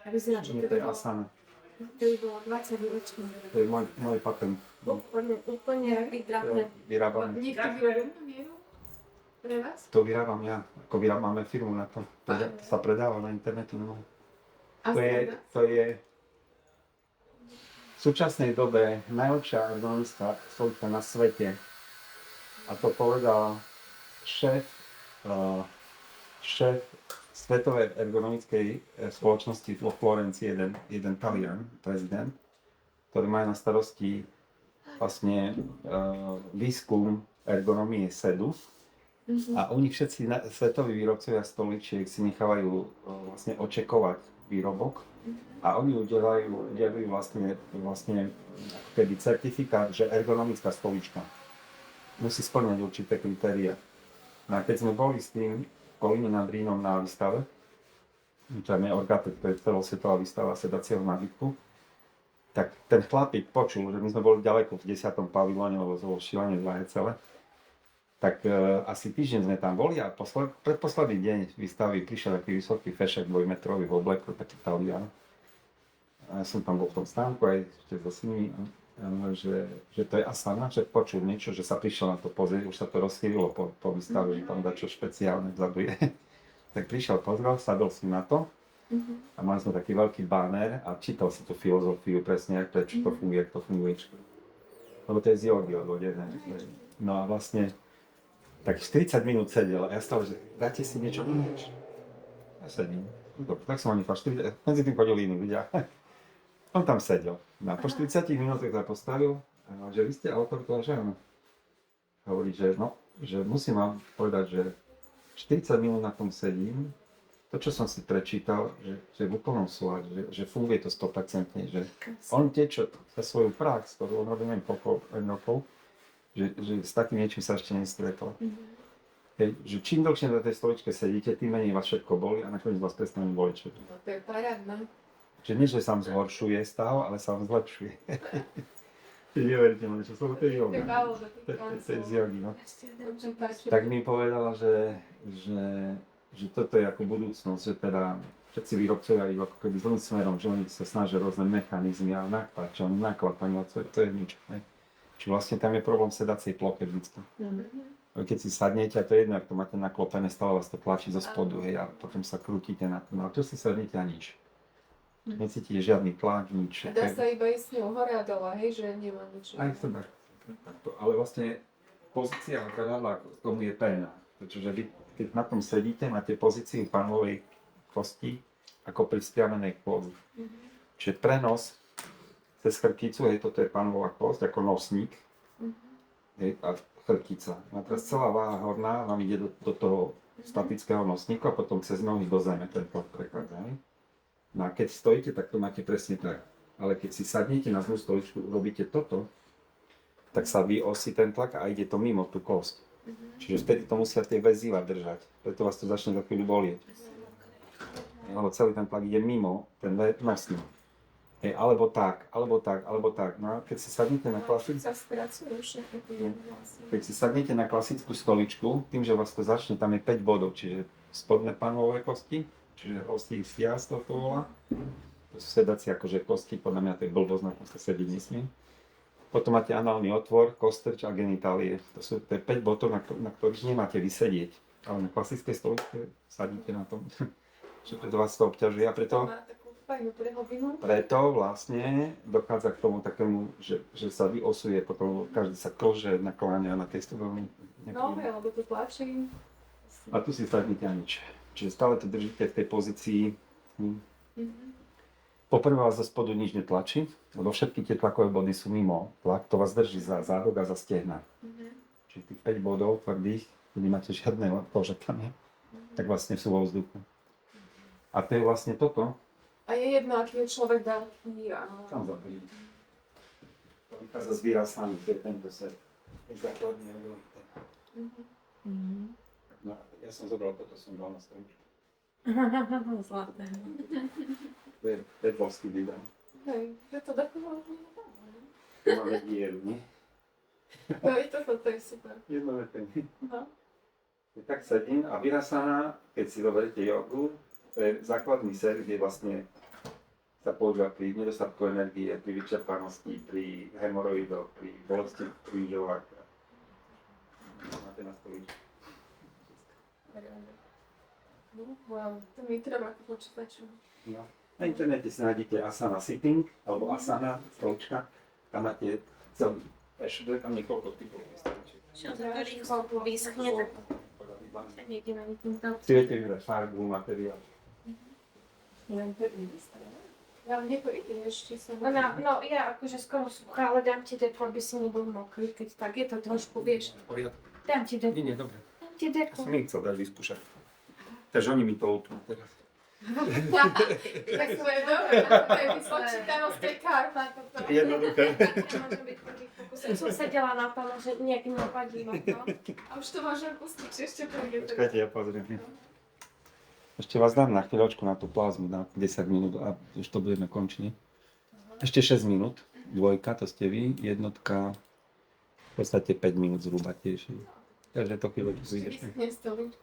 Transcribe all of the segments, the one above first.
A vyzerá, že Nie, to je asana. to by bolo 20 ročné. To je môj patent. Úplne vydrapné. Vyrábam. Niekto vyrábam, nie? Pre vás? To vyrábam ja. Ako máme firmu na to. To sa predáva na internete. No. A To je v súčasnej dobe najlepšia ergonomická stolička na svete. A to povedal šéf Svetovej ergonomickej spoločnosti vo Florencii, jeden Talian, prezident, ktorý má na starosti vlastne výskum ergonomie sedu. A oni všetci svetoví výrobcovia stoličiek si nechávajú vlastne očekovať výrobok a oni udelujú vlastne ako keby certifikát, že ergonomická stolička musí spĺňať určité kritéria. No a keď sme boli s tým v Kolíne nad Rýnom na výstave, tam je Orgatec, to je celosvetová výstava sedacieho nábytku, tak ten chlapík počul, že my sme boli ďaleko v 10. pavilóne, lebo to bolo šílenie drahé celé. Tak asi týždeň sme tam boli a predposledný deň výstavy prišiel taký vysoký fešek dvojmetrový v obleku, taký Talian. A ja som tam bol v tom stánku aj ešte so synmi, že to je asana, že počul niečo, že sa prišiel na to pozrieť, už sa to rozchýlilo po výstave, že tam dačo špeciálne vzadu je. Tak prišiel, pozrel, sadol si na to a mali sme taký veľký banner a čítal si tú filozofiu presne, prečo to funguje, ako to funguje. Lebo to je z jogy odvodené. No a vlastne tak 40 minút sedel a ja stále, že dáte si niečo inéč. Ja sedím. Dobre, tak som ho nechal 40, medzi tým chodili iní ľudia. On tam sedel. No a po 40 minútach sa postavil a že vy ste autor toho, že áno. Hovorí, že no, že musím vám povedať, že 40 minút na tom sedím, to, čo som si prečítal, že v úplnom súlade, že funguje to 100%, že on tečo za svoju prax, ktorú on robí neviem koľko rokov, že s takým niečím sa ešte nestretol. Že čím dlhšie na tej stoličke sedíte, tým menej vás všetko boli a nakoniec vás prestane boliť všetko. To je parádne. Čiže nie, že sa vám zhoršuje stav, ale sa vám zlepšuje. Ty neveríte, čo som to je joga. To je z jogy, no. Tak mi povedala, že toto je ako budúcnosť, že teda všetci výrobcovia idú ako keby zlým smerom, že oni sa snažia rôzne mechanizmy a naklapanie, to je nič. Ne? Či vlastne tam je problém sedacej ploche vždycky. Keď si sadnete, a to je jedno, ak to máte naklopené, stále vás to tlačí zo spodu, hej, a potom sa krútite na to. No a tu si sadnete a nič. Necítite žiadny tlak, nič. A dá sa iba ísť hore a dole, hej, že nemá nič. Aj to tak. Ale vlastne pozícia hradla k tomu je pevná. Pretože vy, keď na tom sedíte, máte pozíciu panovej kosti ako pri vzpriamenej kôzi. Čiže prenos cez chrbticu, hej, toto je panová kosť ako nosník, hej, a chrbtica. A teraz celá váha horná vám ide do toho statického nosníku a potom cez nohy do zeme ten prechádza. No a keď stojíte, tak to máte presne tak. Ale keď si sadnete na zlú stoličku, robíte toto, tak sa vyosí ten tlak a ide to mimo tú kosť. Čiže vtedy to musia tie väzíva držať. Preto vás to začne za chvíľu bolieť. Lebo celý ten tlak ide mimo ten nosník. Alebo tak. No a keď si sadnete na klasickú stoličku, tým, že vás to začne, tam je 5 bodov, čiže spodné panvové kosti, čiže ostých stiaz to volá. To sú sedacie akože kosti, podľa mňa to je blbosť, na tom sa sedieť nesmie. Potom máte análny otvor, kostrč a genitálie. To sú 5 bodov, na ktorých nemáte vysedieť. Ale na klasickej stoličke sadíte na tom, že preto vás to obťažuje a preto vlastne dochádza k tomu takému, že sa vyosuje, potom každý sa kože nakláňa na tej stoličke. No, alebo to tlačí. A tu si sadnete a nič. Čiže stále to držíte v tej pozícii. Poprvé vás zo spodu nič netlačí, lebo všetky tie tlakové body sú mimo. Tlak to vás drží za zádok a za stehna. Čiže tých 5 bodov tvrdých, keď nemáte žiadne kože tam je, tak vlastne sú vo vzduchu. A to je vlastne toto. A je jedno, aký je človek veľký a... Tam zabili. To vychádza z Virasany, to je tento set. Je základný element. No, ja som zobral toto, som dal na stoličku. Zlaté. To je polský design. Hej, je to taková... Tu máme dieru, nie? No i toto je super. Jednovetný. No. Tak sedím a Virasana, keď si zoberiete jogu, to je základný set, kde vlastne sa používa pri nedostatku energie, pri vyčerpanosti, pri hemoroidoch, pri bolesti pri žilách. Máte na stoličku. Wow, to mi treba počítačom. No. Na internete si nájdete asana sitting, alebo asana stolička. Tam máte celý, ešte tam niekoľko typov stoličiek. Čo to rýchlo vyschne, tak nejdeme týmto. Si viete vybrať farbu, materiál. Ja nepojde ešte som. No ja akože skoro suchá, ale dám ti deku, aby si nebol mokrý, keď tak je to trošku, vieš. Dám ti deku. Nie, dobre. Dám ti Ja deku. som nechcel dať vyskúšať. Takže oni mi to utnú teraz. Tak to je dobré, to je vysočítanosť tej karta. Jednoduché. Môže byť prvý fokus. Ja som sedela na tom, že nejak nevadí ma to. A už to môžem pustiť, či ešte príde. Počkajte, ja pozriem. Ešte vás dám na chvíľočku na tú plazmu, na 10 minút a už to budeme končiť. Ešte 6 minút. Dvojka, to ste vy. Jednotka, v podstate 5 minút zhruba tiež. Takže to chvíľočku vydržme. Vyschne stoličku.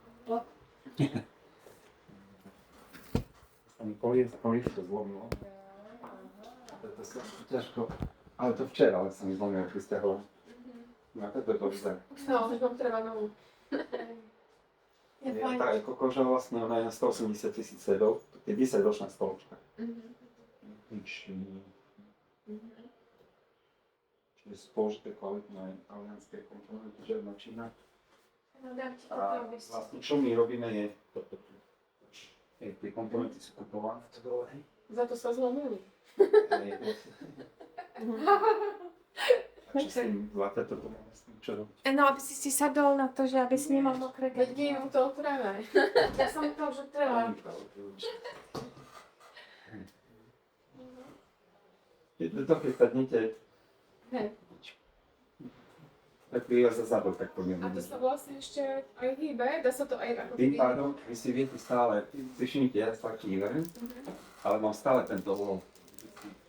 Ani kolies to zlomilo. To sa ťažko, ale to včera, ale sa mi zlomilo pri stiahovaní. No a toto to vyzerá. No, už mám treba novú. Je fajn. Tá ekokoža vlastne, ona je na 180 000 sedov, to je 10-ročná stolička. Čiže sú použité kvalitné talianské komponenty, žiadna Čína. No dám ti to, A aby si... vlastne čo my robíme je toto. Tie komponenty sú kupované v to dole, hej. Za to sa zlomili. Čo s tým zlaté toto máme s tým čo robiť? No, aby si sadol na to, že aby si nemal mokré Veď gety. nie mu to otrave. Ja som to už trela. To keď sadnete, Hej. tak chvíľa sa zadol, tak A to pomierne. sa vlastne ešte aj hýbe, dá sa to aj ako Tým pádom vy si viete stále, si všimnite, ja sa kývem, ale mám stále tento volom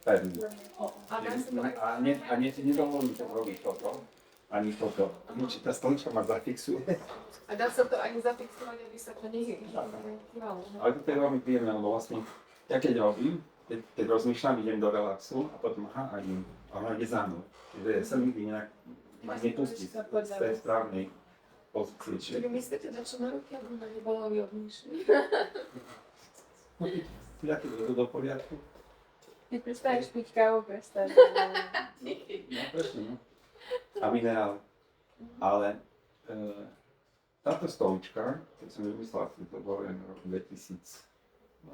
pevný. A dá sa to aj... A nedovolím to robiť toto, ani toto. Či tá stolička ma zafixuje. A dá sa to aj zafixovať, aby sa to nehýbalo. Ale toto je veľmi príjemné, lebo vlastne, ja keď robím, keď rozmýšľam, idem do relaxu a potom aha, a idem, a ona ide za mnou. Čiže ja sa nikdy nejak ma nepustí z tej správnej pozície. Čiže Čiže vy myslíte, že čo na ruky, aby ma nebolo vyhodnejšie? ja keď je to do poriadku. Keď prestaneš piť kávu, prestaneš. No presne, no. A minerál. Ale táto stolička, keď som ju vymyslel, to bolo len rok 2000.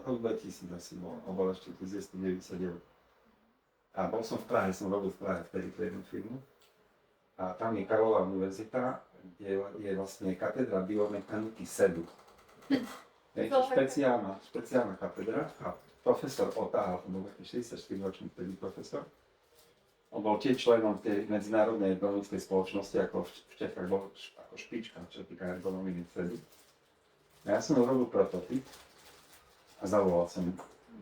Rok 2000 asi bol, a bol ešte 1999. A bol som v Prahe, som robil v Prahe vtedy pre jednu firmu. A tam je Karlová univerzita, kde je vlastne katedra biomechaniky sedu. Je to špeciálna katedra a profesor Otál, on bol 64-ročný vtedy profesor. On bol tiež členom tej medzinárodnej ergonomickej spoločnosti, ako v Čechách bol ako špička, čo týka ergonomie sedu. A ja som robil prototyp a zavolal som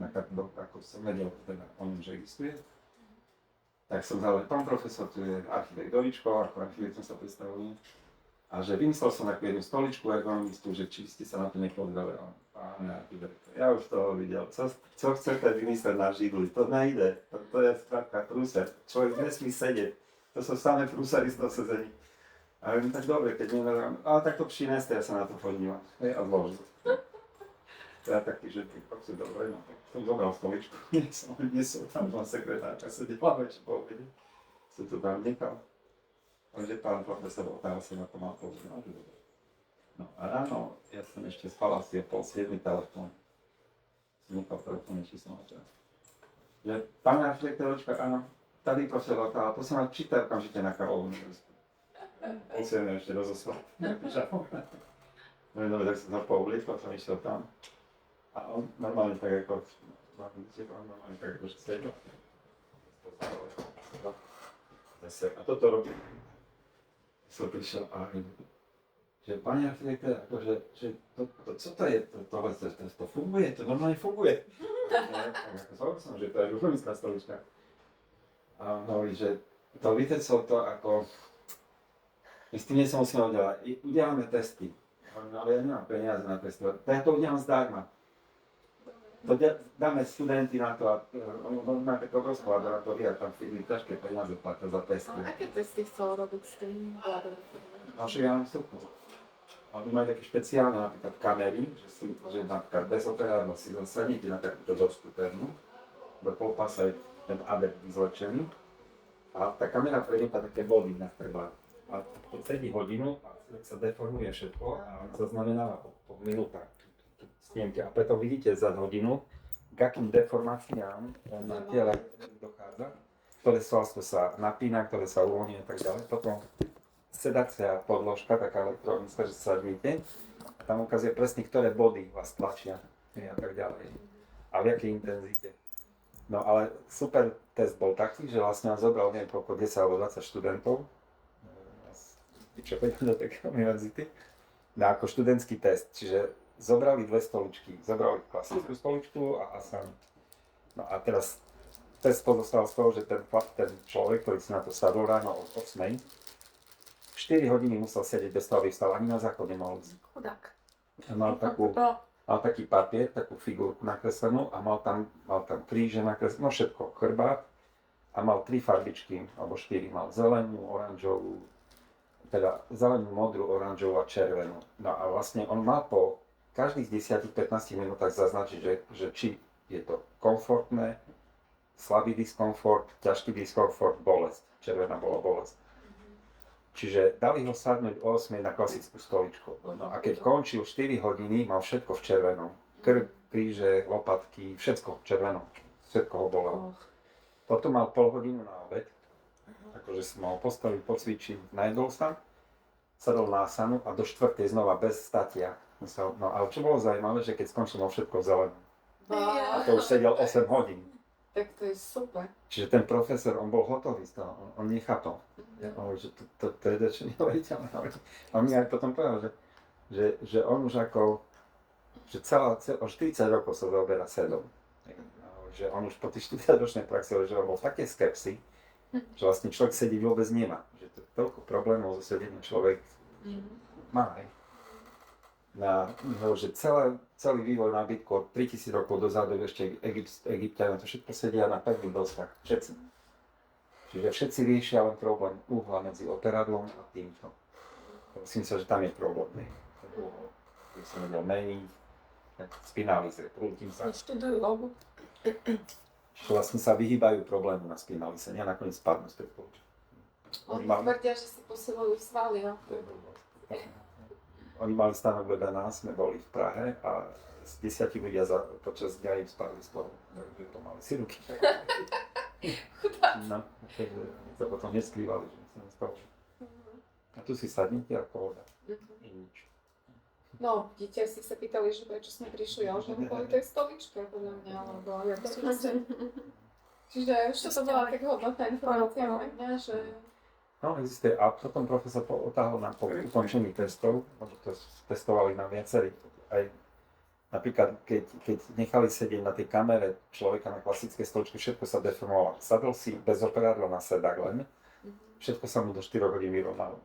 na katedru, ako som vedel teda o ňom, že existuje. Tak som zavolal, pán profesor, tu je architekt Dovičko, ako architekt som sa predstavil. A že vymyslel som takú jednu stoličku ergonomickú, že či ste sa na to nepozreli. Pán architekt, ja už toho videl. Co chcete vymysleť na židli? To nejde. To je skrátka prúser. Človek nesmí sedieť. To sú samé prúsery z toho sezení. A ja tak dobre, keď nevedám, ale tak to přineste, ja sa na to podívam. A zložil. Ja taký, že ty chcú dobre, no tak som zobral stoličku. Nesol tam dva sekretárka, sedela večer po obede. Som to tam nechal. Takže pán profesor Otál sa na to mal pozrieť. No a ráno, ja som ešte spal asi o 6:30 telefón. Som nechal telefón, či som ho čas. Že pán architektoročka, áno, tady profesor Otál, prosím vás, čítaj okamžite na Karlovú univerzitu. Musím ešte rozoslať. No dobre, tak som sa poubliekol, som išiel tam. A on normálne tak ako, normálne tak ako, že sedel. A toto robí. Som prišiel a že pani architekte, akože, že co to je, to funguje, to normálne funguje. Tak ako som, že to je ruchomická stolička. A on hovorí, že to víte, co to ako, my s tým nie sa musíme udelať, udeláme testy. Ale ja nemám peniaze na testy, tak ja to udelám zdarma. To dáme studenty na to a on má také obrovské laboratória a tam firmy ťažké peniaze platia za testy. A aké testy chcel robiť s tým laboratóriom? No však ja mám vstupu. Oni majú také špeciálne napríklad kamery, že napríklad bez operárno si zasadíte na takúto dosku pevnú, do polpasa je ten adep vyzlečený a tá kamera premieta také body na chrbát. A to sedí hodinu a sa deformuje všetko a zaznamenáva po minútach snímky. A preto vidíte za hodinu, k akým deformáciám na tele dochádza, ktoré svalstvo sa napína, ktoré sa uvoľňuje a tak ďalej. Potom sedacia podložka, taká elektronická, že sa sadnite, tam ukazuje presne, ktoré body vás tlačia a tak ďalej. A v jakej intenzite. No ale super test bol taký, že vlastne on zobral neviem koľko 10 alebo 20 študentov, čo chodí do tej univerzity, na ako študentský test, čiže zobrali dve stoličky, zobrali klasickú stoličku a asanu. No a teraz test pozostal z toho, že ten človek, ktorý si na to sadol ráno o 8, 4 hodiny musel sedieť bez toho, aby vstal, ani na záchod nemohol ísť. Chudák. Mal taký papier, takú figurku nakreslenú a mal tam kríže nakreslené, no všetko, chrbát a mal 3 farbičky, alebo 4, mal zelenú, oranžovú, teda zelenú, modrú, oranžovú a červenú. No a vlastne on mal po každých 10-15 minútach zaznačiť, že či je to komfortné, slabý diskomfort, ťažký diskomfort, bolesť. Červená bola bolesť. Čiže dali ho sadnúť o 8 na klasickú stoličku. No a keď končil 4 hodiny, mal všetko v červenom. Krk, kríže, lopatky, všetko v červenom. Všetko ho bolelo. Potom mal pol hodinu na obed. Akože sa mal postaviť, pocvičiť, najedol sa. Sadol na asanu a do 4. znova bez statia. No ale čo bolo zaujímavé, že keď skončil, mal všetko v zelenom. A to už sedel 8 hodín. Tak to je super. Čiže ten profesor, on bol hotový z toho, on nechápal. Ja hovorím, že to je dačo neuveriteľné. A on mi aj potom povedal, že on už ako, že o 40 rokov sa zaoberá sedom. Že on už po tých 40-ročnej praxi, že on bol v takej skepsy, že vlastne človek sedieť vôbec nemá. Že to toľko problémov so sedením človek má. Že celý vývoj nábytku od 3000 rokov dozadu ešte Egypťania to všetko sedia na pevných doskách. Všetci. Čiže všetci riešia len problém uhla medzi operadlom a týmto. Myslím sa, že tam je problém. Keď som vedel meniť, spinalize, prútim sa. Študujú lobu. Čiže vlastne sa vyhýbajú problému na spinalize, a nakoniec spadnú z tej spoločnosti. Oni tvrdia, že si posilujú svaly. Oni mali stánok vedľa nás, sme boli v Prahe a 10 ľudia počas dňa im spadli spolu. Takže to mali si ruky. No, takže to potom neskrývali, že sa nestalo. A tu si sadnite a pohoda. I nič. No, deti si sa pýtali, že prečo sme prišli, ale že kvôli tej stoličke, podľa mňa, alebo ja to myslím. Čiže už to bola tak hodnotná informácia pre mňa, že... No, existuje. A potom profesor otáhol nám po ukončení testov, lebo to testovali na viacerých. Aj napríklad, keď nechali sedieť na tej kamere človeka na klasickej stoličke, všetko sa deformovalo. Sadol si bez operádla na sedák len, všetko sa mu do 4 hodín vyrovnalo.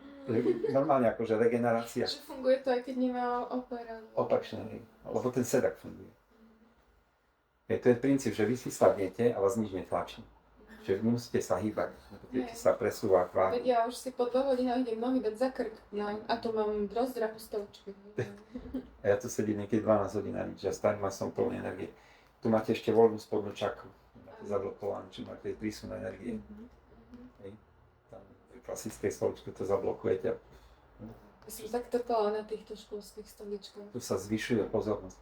Normálne akože regenerácia. Že funguje to aj keď nemá operádlo. Opačne, lebo ten sedák funguje. To je princíp, že vy si sadnete a vás nič netlačí. Čiže nemusíte sa hýbať, budete sa presúvať váhu. Veď ja už si po 2 hodinách idem nohy dať za krk, a to mám dosť drahú stoličku. A ja tu sedím niekedy 12 hodín na nič, ja stanem a som plný energie. Tu máte ešte voľnú spodnú čakru, máte zablokovanú, či máte prísun energie. Tam v klasickej stoličke to zablokujete. Ja som tak totálna na týchto školských stoličkách. Tu sa zvyšuje pozornosť.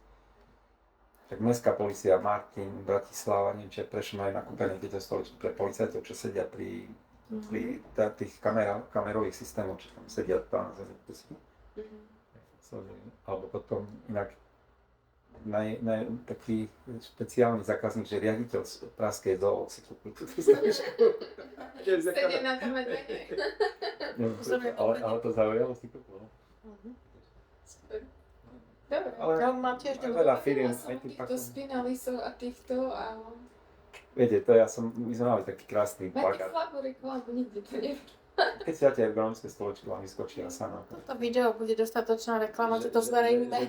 Tak mestská polícia, Martin, Bratislava, neviem, či Prešov majú nakúpené tieto stoličky pre policajtov, čo sedia pri tých kamerových systémov, čo tam sedia tam na zemi. Alebo potom inak taký špeciálny zákazník, že riaditeľ pražskej zoo si kúpil túto stoličku. Sedia na tom medvede. Ale to zaujalo si kúpil. Super. Dobre, Ale on má tiež veľa firiem, som týchto spinalisov a týchto a... Viete, my sme mali taký krásny Máte plakát. slabú reklamu, nikde to neviem. Keď si dáte ergonomické stoličky, vám vyskočí asana. toto video bude dostatočná reklama, že to zverejníme.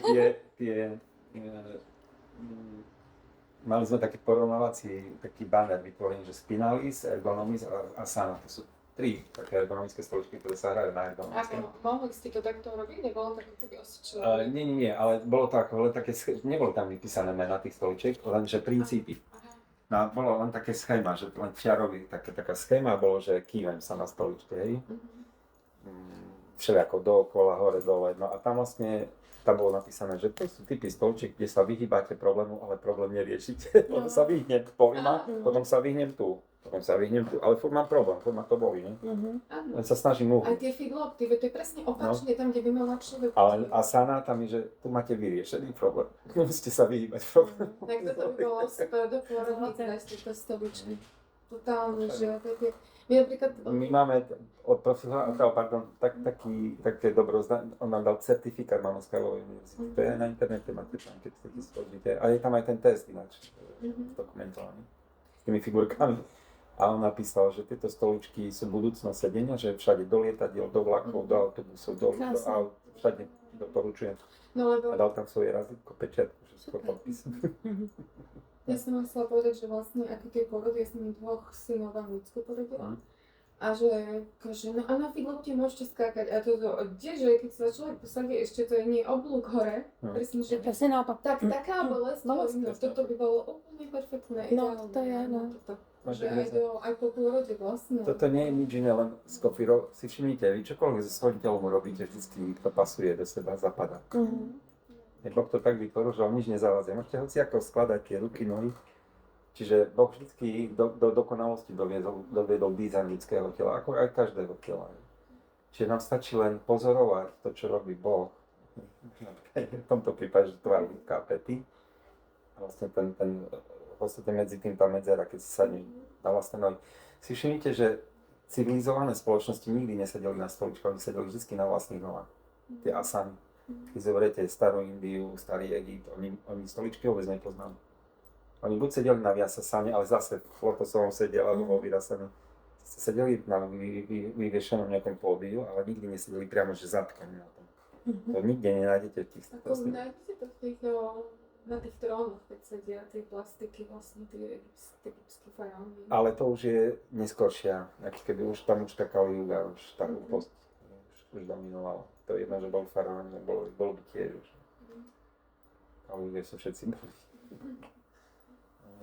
mali sme taký porovnávací, taký banner vytvorený, že Spinalis, Ergonomis a Asana. To sú 3 také ergonomické stoličky, ktoré sa hrajú na ergonomické. Ako, mohli ste to takto robiť? Nebolo také také osvedčené? Nie, ale bolo to ako, len také, nebolo tam vypísané mená tých stoličiek, lenže princípy. No, bolo len také schéma, že len čiarový, taká schéma bolo, že kývem sa na stoličke, hej. Všelijako dookola, hore, dole. No a tam vlastne, tam bolo napísané, že to sú typy stoličiek, kde sa vyhýbate problému, ale problém neriešite. Potom sa vyhnem, poviem, potom sa vyhnem tu, ale furt mám problém, furt ma to bolí, ne? Áno. Len sa snažím Aj uhnúť. tie fidlopty, veď to je presne opačne tam, kde by mala človek. Ale asana tam je, že tu máte vyriešený problém. Musíte sa vyhýbať problém. Tak toto by bolo super do porovniť nájsť tieto stoličky. Totálne, že také... My napríklad... My máme od profesora, také dobro, on nám dal certifikát na Moskvovej univerzite. To je na internete, máte tam, keď ste spozrite. A je tam aj ten test ináč, dokumentovaný, s tými figurkami. A on napísal, že tieto stoličky sú budúcnosť sedenia, že všade do lietadiel, do vlakov, do autobusov, do aut, všade doporučujem. No lebo... A dal tam svoje razítko, pečiatku, že si to podpísal. Ja som chcela povedať, že vlastne ako tie porody, ja som mi 2 synov v Anglicku porodila. A že akože, no a na fidlopte môžete skákať. A to kdeže, keď sa človek posadí, ešte to je nie oblúk hore. Presne, že Presne naopak. tak, taká bolesť, no, toto by bolo úplne perfektné. No, ideálne, to je, no. Toto. Že aj po pôrode vlastne. Toto nie je nič iné, len z kofírov. Si všimnite, vy čokoľvek so svojím telom robíte, vždycky to pasuje do seba, zapadá. Boh to tak vytvoril, že on nič nezavadzia. Môžete hoci ako skladať tie ruky, nohy. Čiže Boh vždycky do dokonalosti doviedol dizajn ľudského tela, ako aj každého tela. Čiže nám stačí len pozorovať to, čo robí Boh. V tomto prípade, že tvár ľudská pety. A vlastne medzi tým tá medzera, keď si sadne na vlastné nohy. Si všimnite, že civilizované spoločnosti nikdy nesedeli na stoličkách, oni sedeli vždy na vlastných nohách. Tie asany. Keď zoberiete starú Indiu, starý Egypt, oni stoličky vôbec nepoznali. Oni buď sedeli na vyasasane, ale zase v lotosovom sedeli alebo vo vyrasaní. Sedeli na vyviešenom nejakom pódiu, ale nikdy nesedeli priamo, že zadkom na tom. To nikde nenájdete v tých Ako nájdete to na tých trónoch, keď sedia tie plastiky, vlastne tie egyptské faraóny. Ale to už je neskoršia, ako keby už tam taká Juga, už tá úposť už dominovala. To je jedno, že bol faraón, bol by tiež už. Ale Juge sú všetci boli.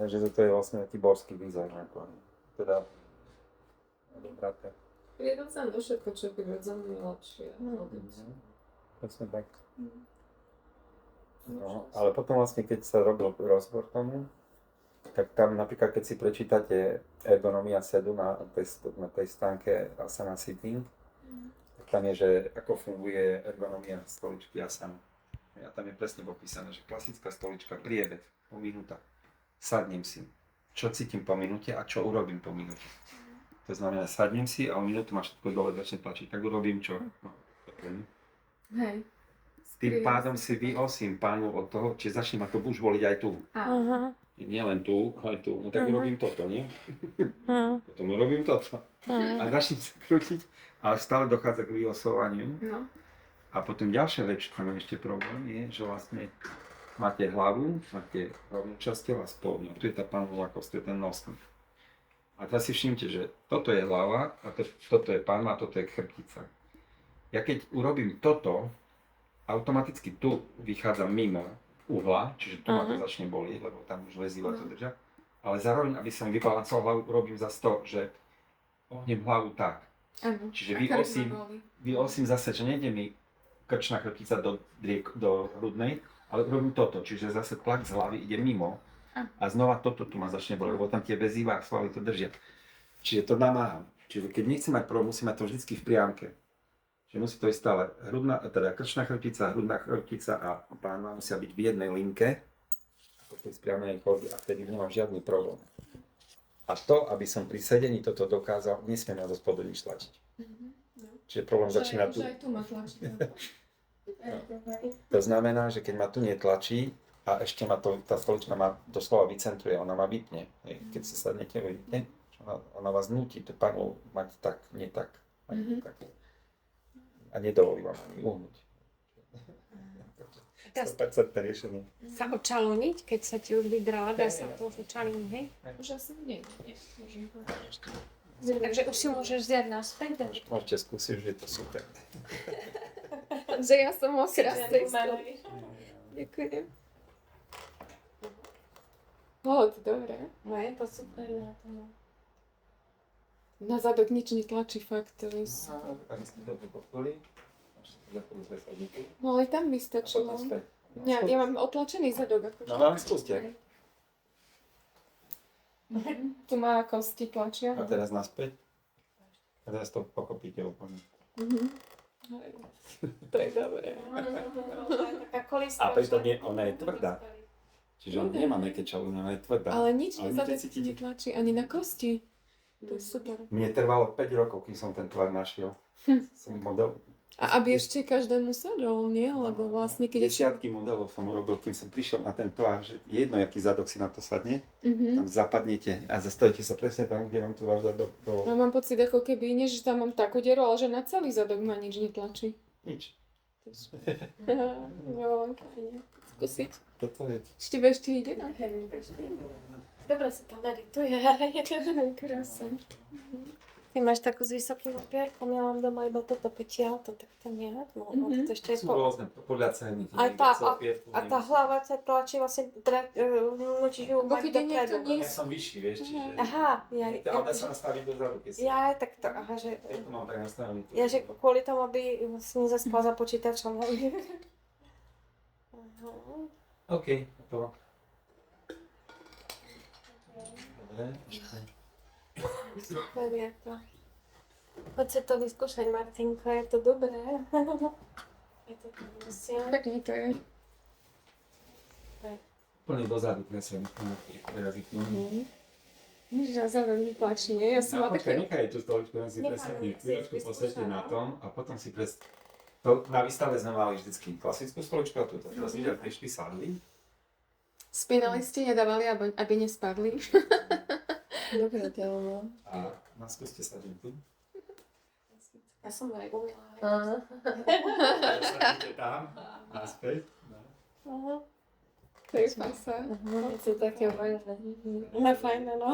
Takže toto je vlastne taký božský dizajn, teda dobráte. Prirodzené všetko, čo je prirodzené, je lepšie. Presne tak. No, ale potom vlastne, keď sa robil rozbor tomu, tak tam napríklad, keď si prečítate Ergonomia 7 na tej stránke Asana Sitting, tak tam je, že ako funguje ergonomia stoličky Asana. A tam je presne popísané, že klasická stolička, priebeh po minútach. Sadnem si, čo cítim po minúte a čo urobím po minúte. To znamená, sadnem si a o minútu ma všetko dole začne tlačiť, tak urobím čo? No, Hej. tým pádom si vyosím pánu od toho, či začne ma to už voliť aj tu. Nie len tu, ale tu. No tak urobím toto, nie? Potom urobím toto. A začnem sa krútiť, ale stále dochádza k vyosovaniu. No. A potom ďalšia vec, čo mám ešte problém, je, že vlastne máte hlavu, máte rovnú časť tela spolňu. Tu je tá pánvová kosť, to je ten nosník. A teraz si všimte, že toto je hlava, a toto je pánva, a toto je chrbtica. Ja keď urobím toto, automaticky tu vychádzam mimo uhla, čiže tu ma to začne bolieť, lebo tam už väzidla to držia. Ale zároveň, aby som vybalancoval hlavu, urobím zase to, že ohnem hlavu tak. Áno. Čiže vyosím zase, že nejde mi krčná chrbtica do hrudnej, ale urobím toto, čiže zase tlak z hlavy ide mimo a znova toto tu ma začne bolieť, lebo tam tie väzivá svaly to držia. Čiže to namáham. Čiže keď nechcem mať problém, musím mať to vždy v priamke. Čiže musí to ísť stále krčná chrbtica, hrudná chrbtica a pánva musia byť v jednej linke, ako v tej spriamenej chodby, a vtedy nemám žiadny problém. A to, aby som pri sedení toto dokázal, nesmiem na do spodu nič tlačiť. Čiže problém začína tu. Už aj tu ma tlačí. To znamená, že keď ma tu netlačí a ešte ma to, tá stolička ma doslova vycentruje, ona ma vypne. Keď sa sadnete, vidíte, ona vás nutí, to pánov mať tak, nie tak, tak. A nedovolí vám ani uhnúť. Dá 100% riešenie. sa očaloniť, keď sa ti už vydrala, dá sa to už očaloniť, hej? Už asi nie, môžem povedať. Takže už si môžeš vziať naspäť, dáš. Môžete skúsiť, že je to super. Že ja som mokrá z tej strany. Ďakujem. Dobre. No je to super na to. Na zadok nič netlačí fakt, to je... Ak ste to pochopili, No ale tam by stačilo. Ja mám otlačený zadok. Akože. No ale skúste. Tu má kosti tlačia. A teraz naspäť. A teraz to pochopíte úplne. To je dobré. Taká kolíska. A pritom ona je tvrdá. Čiže ona nemá mäkké čalúne, ona je tvrdá. Ale nič Ale na zadok necítite. netlačí, ani na kosti. To je super. Mne trvalo 5 rokov, kým som ten tvar našiel. Som model. A aby ešte každému sadol, nie? Lebo vlastne keď... Desiatky modelov som urobil, kým som prišiel na ten tvar, že jedno, aký zadok si na to sadne, tam zapadnete a zastojíte sa presne tam, kde vám tu váš zadok bol. Ja mám pocit, ako keby, nie, že tam mám takú dieru, ale že na celý zadok ma nič netlačí. Nič. Jo, fajne. Skúsiť. Toto je... Ešte tebe ešte ide? No? Dobre sa tam medituje. Krásne. Ty máš takú s vysokým opierkom, ja mám doma iba toto pečiato, tak to nie. No, to ešte je Sú rôzne, podľa ceny. A tá hlava sa tlačí vlastne, čiže ju Ako mať keď je niekto dopredu. nie- Ja som vyšší, vieš, čiže... Aha, Ale sa nastaví dozadu, keď si... ja tak to, aha, že... Ja to mám tak nastavené. Ja, že kvôli tomu, aby si nezaspal za počítačom. Aha. OK, to. Dobre, Super je to. Poď sa to vyskúšať, Martinko, je to dobré. Je to krásne. Pekne to je. úplne dozadu presujem. Nič na zadok netlačí, nie? Ja som No, mala počkaj, také... nechaj tú stoličku, len si Nechám, presadni. nech si Chvíľočku posvedte vyskúšam. na tom a potom si to na výstave sme mali vždycky klasickú stoličku a túto. Teraz ľudia prišli, sadli. Spínali ste, nedávali, aby nespadli. Dobre, telo. A skúste sadnúť tu. Ja som aj umila. Sadnite tam, naspäť. No. To je fasa. Je to také fajné. No fajné, no.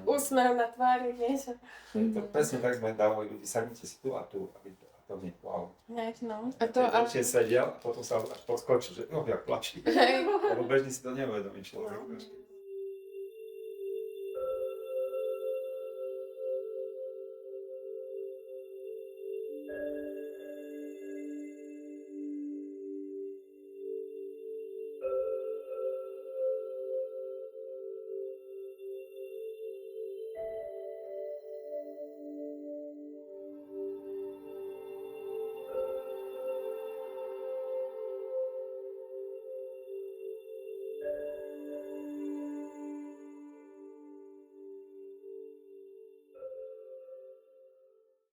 Úsmev na tvári, vieš. To presne tak sme dávali ľudí, sadnite si tu a tu, aby to nie, wow. Než, no. A to... A ďalšie sedel a potom sa až podskočil, že jak plačí. Hej. Lebo bežný si to neuvedomí človek.